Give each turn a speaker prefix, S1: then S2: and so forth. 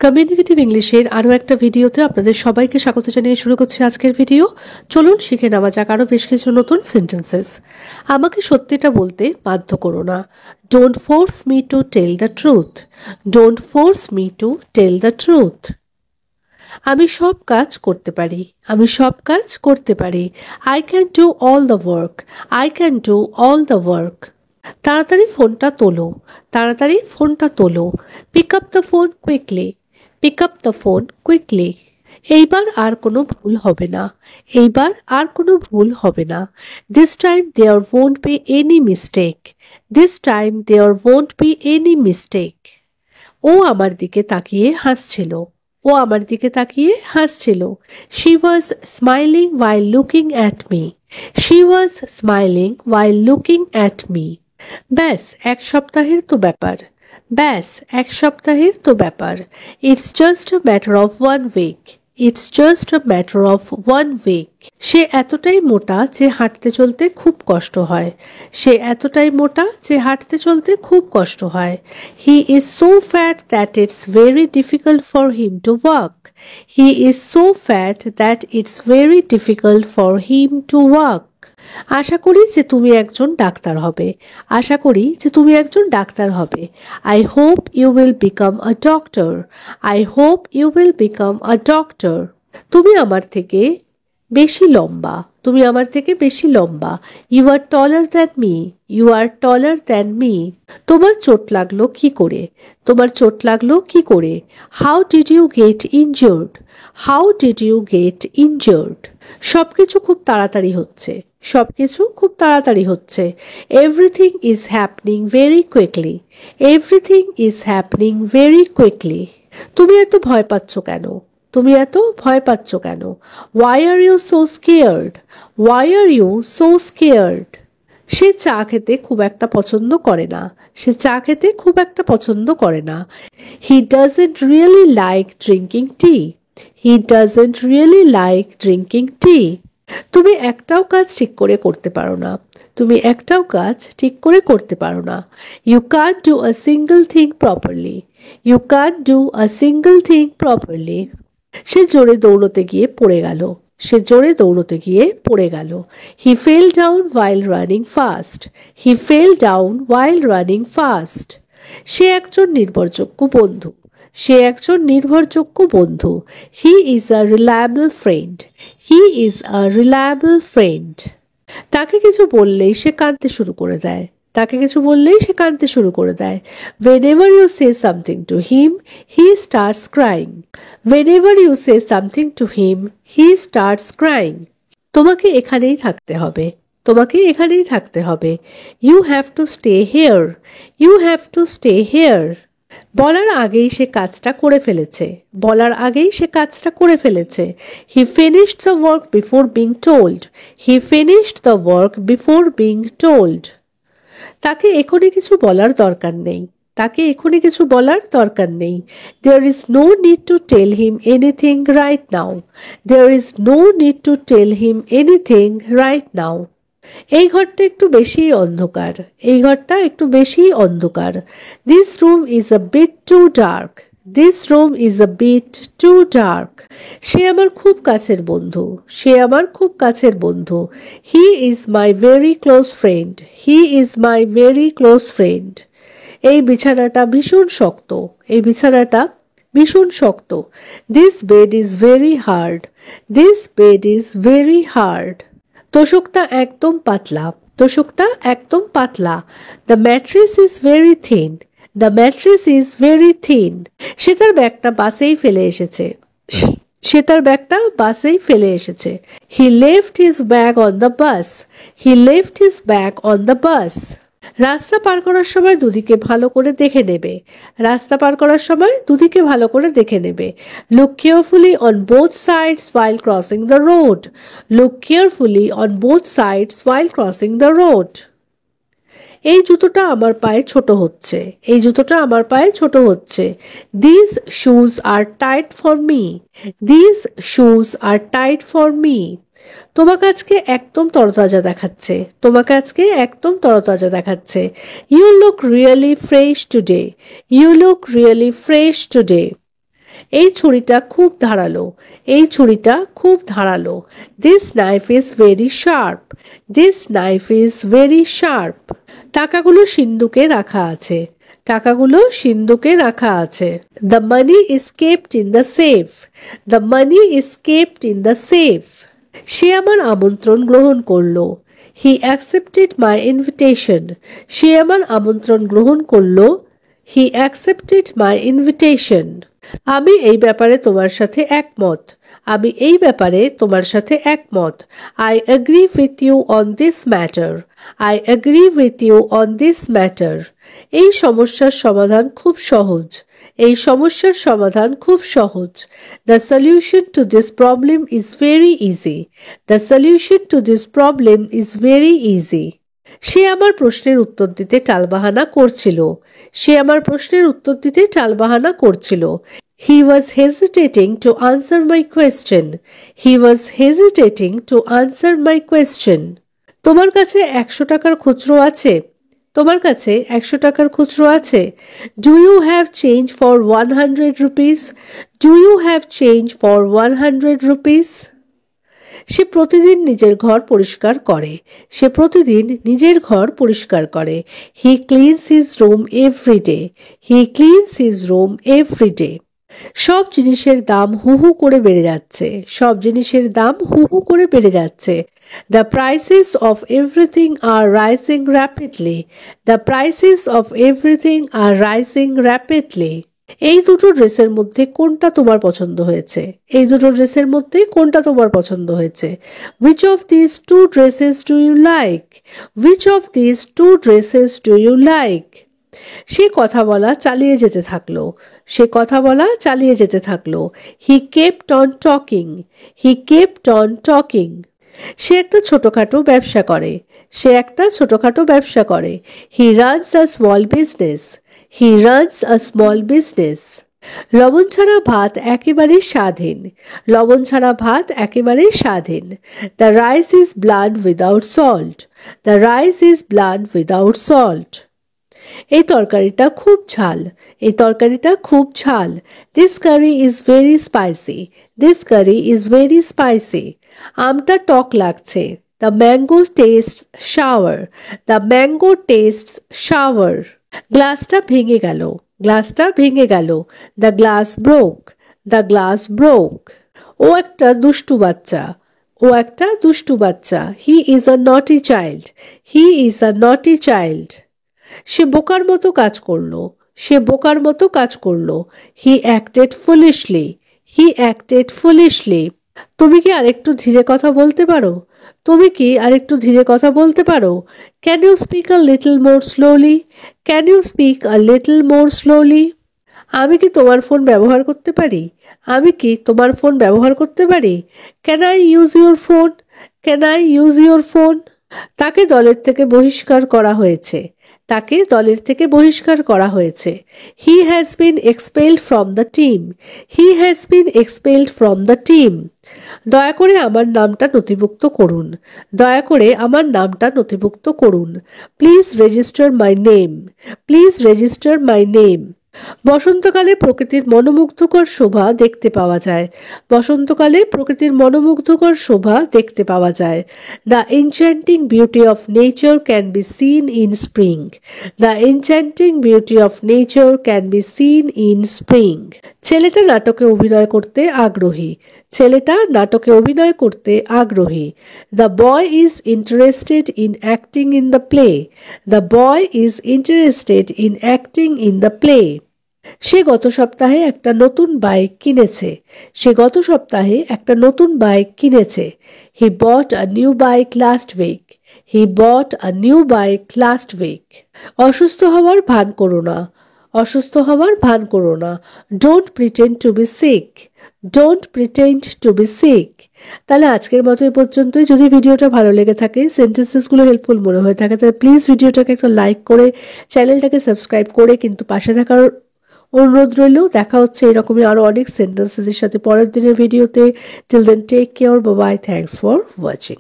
S1: Communicative ইংলিশের আরও একটা ভিডিওতে আপনাদের সবাইকে স্বাগত জানিয়ে শুরু করছি আজকের ভিডিও। চলুন শিখে নেওয়া যাক আরও বেশ কিছু নতুন সেন্টেন্সেস। আমাকে সত্যিটা বলতে বাধ্য করো না। Don't force me to tell the truth. Don't force me to tell the truth. আমি সব কাজ করতে পারি। আমি সব কাজ করতে পারি। I can do all the work. I can do all the work. তাড়াতাড়ি ফোনটা তোলো। তাড়াতাড়ি ফোনটা তোলো। Pick up the phone quickly. Pick up the phone quickly. এইবার আর কোনো ভুল হবে না। এইবার আর কোনো ভুল হবে না। This time there won't be any mistake. This time there won't be any mistake. ও আমার দিকে তাকিয়ে হাসছিল। ও আমার দিকে তাকিয়ে হাসছিল। She was smiling while looking at me. She was smiling while looking at me. ব্যাস এক সপ্তাহের তো ব্যাপার। ব্যাস এক সপ্তাহের তো ব্যাপার। It's just a matter of 1 week. It's just a matter of 1 week. সে এতটাই মোটা যে হাঁটতে চলতে খুব কষ্ট হয়। সে এতটাই মোটা যে হাঁটতে চলতে খুব কষ্ট হয়। He is so fat that it's very difficult for him to walk. He is so fat that it's very difficult for him to walk. আশা করি যে তুমি একজন ডাক্তার হবে। আশা করি যে তুমি একজন ডাক্তার হবে। I hope you will become a doctor. I hope you will become a doctor. তুমি আমার থেকে বেশি লম্বা। তুমি আমার থেকে বেশি লম্বা। You are taller than me. You are taller than me. তোমার চোট লাগলো কি করে? তোমার চোট লাগলো কি করে? How did you get injured? How did you get injured? সবকিছু খুব তাড়াতাড়ি হচ্ছে। সবকিছু খুব তাড়াতাড়ি হচ্ছে। Everything is happening very quickly. Everything is happening very quickly. তুমি এত ভয় পাচ্ছ কেন? তুমি এত ভয় পাচ্ছ কেন? Why are you so scared? Why are you so scared? সে চা খেতে খুব একটা পছন্দ করে না। সে চা খেতে খুব একটা পছন্দ করে না। He doesn't really like drinking tea. He doesn't really like drinking tea. তুমি একটাও কাজ ঠিক করে করতে পারো না। তুমি একটাও কাজ ঠিক করে করতে পারো না। You can't do a single thing properly. You can't do a single thing properly. সে জোরে দৌড়তে গিয়ে পড়ে গেল। সে জোরে দৌড়তে গিয়ে পড়ে গেল। He fell down while running fast. He fell down while running fast. সে একজন নির্ভরযোগ্য বন্ধু। সে একজন নির্ভরযোগ্য বন্ধু। He is a reliable friend. He is a reliable friend. তাকে কিছু বললেই সে কাঁদতে শুরু করে দেয়। তাকে কিছু বললেই সে কাঁদতে শুরু করে দেয়। Whenever you say something to him, he starts crying. Whenever you say something to him, he starts crying. তোমাকে এখানেই থাকতে হবে। তোমাকে এখানেই থাকতে হবে। You have to stay here. You have to stay here. বলার আগেই সে কাজটা করে ফেলেছে। বলার আগেই সে কাজটা করে ফেলেছে। He finished the work before being told. He finished the work before being told. তাকে এখনই কিছু বলার দরকার নেই। তাকে এখনই কিছু বলার দরকার নেই। There is no need to tell him anything right now. There is no need to tell him anything right now. এই ঘরটা একটু বেশি অন্ধকার। এই ঘরটা একটু বেশি অন্ধকার। This room is a bit too dark. This room is a bit too dark. সে আমার খুব কাছের বন্ধু। সে আমার খুব কাছের বন্ধু। He is my very close friend. He is my very close friend. এই বিছানাটা ভীষণ শক্ত। এই বিছানাটা ভীষণ শক্ত। This bed is very hard. This bed is very hard. তোষকটা একদম পাতলা। তোষকটা একদম পাতলা। The mattress is very thin. The mattress is very thin. সে তার ব্যাগটা বাসেই ফেলে এসেছে। সে তার ব্যাগটা বাসেই ফেলে এসেছে। He left his bag on the bus. He left his bag on the bus. রাস্তা পার করার সময় দুদিকে ভালো করে দেখে নেবে। রাস্তা পার করার সময় দুদিকে ভালো করে দেখে নেবে। Look carefully on both sides while crossing the road. Look carefully on both sides while crossing the road. এই জুতোটা আমার পায়ে ছোট হচ্ছে। এই জুতোটা আমার পায়ে ছোট হচ্ছে। These shoes are tight for me. These shoes are tight for me. তোমাকে আজকে একদম তরতাজা দেখাচ্ছে। তোমাকে আজকে একদম তরতাজা দেখাচ্ছে। You look really fresh today. You look really fresh today. এই ছুরিটা খুব ধারালো, এই ছুরিটা খুব ধারালো। This knife is very sharp, this knife is very sharp. টাকাগুলো সিন্দুকে রাখা আছে, টাকাগুলো সিন্দুকে রাখা আছে। The money is kept in the safe, the money is kept in the safe. সে আমার আমন্ত্রণ গ্রহণ করলো। হি অ্যাকসেপ্টেড মাই ইনভিটেশন, সে আমার আমন্ত্রণ গ্রহণ করলো। হি অ্যাকসেপ্টেড মাই ইনভিটেশন। আমি এই ব্যাপারে তোমার সাথে একমত, আমি এই ব্যাপারে তোমার সাথে একমত। I agree with you on this matter, I agree with you on this matter. এই সমস্যার সমাধান খুব সহজ, এই সমস্যার সমাধান খুব সহজ। The solution to this problem is very easy, the solution to this problem is very easy. সে আমার প্রশ্নের উত্তর দিতে টালবাহানা করছিল, সে আমার প্রশ্নের উত্তর দিতে টালবাহানা করছিল। He was hesitating to answer my question, he was hesitating to answer my question. তোমার কাছে 100 টাকার খুচরো আছে, তোমার কাছে 100 টাকার খুচরো আছে। Do you have change for 100 rupees, do you have change for 100 rupees? সে প্রতিদিন নিজের ঘর পরিষ্কার করে, সে প্রতিদিন নিজের ঘর পরিষ্কার করে। হি ক্লিনস হিজ রুম এভরি ডে, হি ক্লিনস হিজ রুম এভরি ডে। সব জিনিসের দাম হু হু করে বেড়ে যাচ্ছে, সব জিনিসের দাম হু হু করে বেড়ে যাচ্ছে। The prices of everything are rising rapidly, the prices of everything are rising rapidly. এই দুটো ড্রেসের মধ্যে কোনটা তোমার পছন্দ হয়েছে, এই দুটো ড্রেসের মধ্যে কোনটা তোমার পছন্দ হয়েছে। Which of these two dresses do you like? Which of these two dresses do you like? সে কথা বলা চালিয়ে যেতে থাকলো, সে কথা বলা চালিয়ে যেতে থাকলো। He kept on talking, he kept on talking. সে একটা ছোটখাটো ব্যবসা করে, সে একটা ছোটখাটো ব্যবসা করে। He runs a small business, he runs a small business. লবণ ছাড়া ভাত একেবারে স্বাধীন, লবণ ছাড়া ভাত একেবারে স্বাধীন। The rice is bland without salt, the rice is bland without salt. এই তরকারিটা খুব ঝাল, এই তরকারিটা খুব ঝাল। This curry is very spicy, this curry is very spicy. আমটা টক লাগছে। The mango tastes sour, the mango tastes sour. গ্লাসটা ভেঙে গেল, গ্লাসটা ভেঙে গেল। The glass broke, the glass broke. ও একটা দুষ্টু বাচ্চা, ও একটা দুষ্টু বাচ্চা। He is a naughty child, he is a naughty child. সে বোকার মতো কাজ করলো, সে বোকার মতো কাজ করলো। He acted foolishly, he acted foolishly. তুমি কি আরেকটু ধীরে কথা বলতে পারো, তুমি কি আরেকটু ধীরে কথা বলতে পারো। Can you speak a little more slowly, can you speak a little more slowly? আমি কি তোমার ফোন ব্যবহার করতে পারি, আমি কি তোমার ফোন ব্যবহার করতে পারি। Can I use your phone, can I use your phone? তাকে দলের থেকে বহিষ্কার করা হয়েছে, তাকে দলের থেকে বহিষ্কার করা হয়েছে। He has been expelled from the team, he has been expelled from the team. দয়া করে আমার নামটা নথিভুক্ত করুন, দয়া করে আমার নামটা নথিভুক্ত করুন। Please register my name, please register my name. বসন্তকালে প্রকৃতির মনোমুগ্ধকর শোভা দেখতে পাওয়া যায়, বসন্তকালে প্রকৃতির মনোমুগ্ধকর শোভা দেখতে পাওয়া যায়। The enchanting beauty of nature can be seen in spring, the enchanting beauty of nature can be seen in spring. ছেলেটা নাটকে অভিনয় করতে আগ্রহী, ছেলেটা নাটকে অভিনয় করতে আগ্রহী। The boy is interested in acting in the play, the boy is interested in acting in the play. সে গত সপ্তাহে একটা নতুন বাইক কিনেছে, সে গত সপ্তাহে একটা নতুন বাইক কিনেছে। He bought a new bike last week, he bought a new bike last week. অসুস্থ হওয়ার ভান করো না, অসুস্থ হওয়ার ভান করো না। Don't pretend to be sick, don't pretend to be sick. তাহলে আজকের মতো এই পর্যন্তই। যদি ভিডিওটা ভালো লেগে থাকে, সেন্টেন্সেসগুলো হেল্পফুল মনে হয়ে থাকে, তাহলে প্লিজ ভিডিওটাকে একটা লাইক করে চ্যানেলটাকে সাবস্ক্রাইব করে কিন্তু পাশে থাকার অনুরোধ রইল। দেখা হচ্ছে এরকমই আরও অনেক সেন্টেন্সেসের সাথে পরের দিনের ভিডিওতে। Till then take care, bye bye, thanks for watching.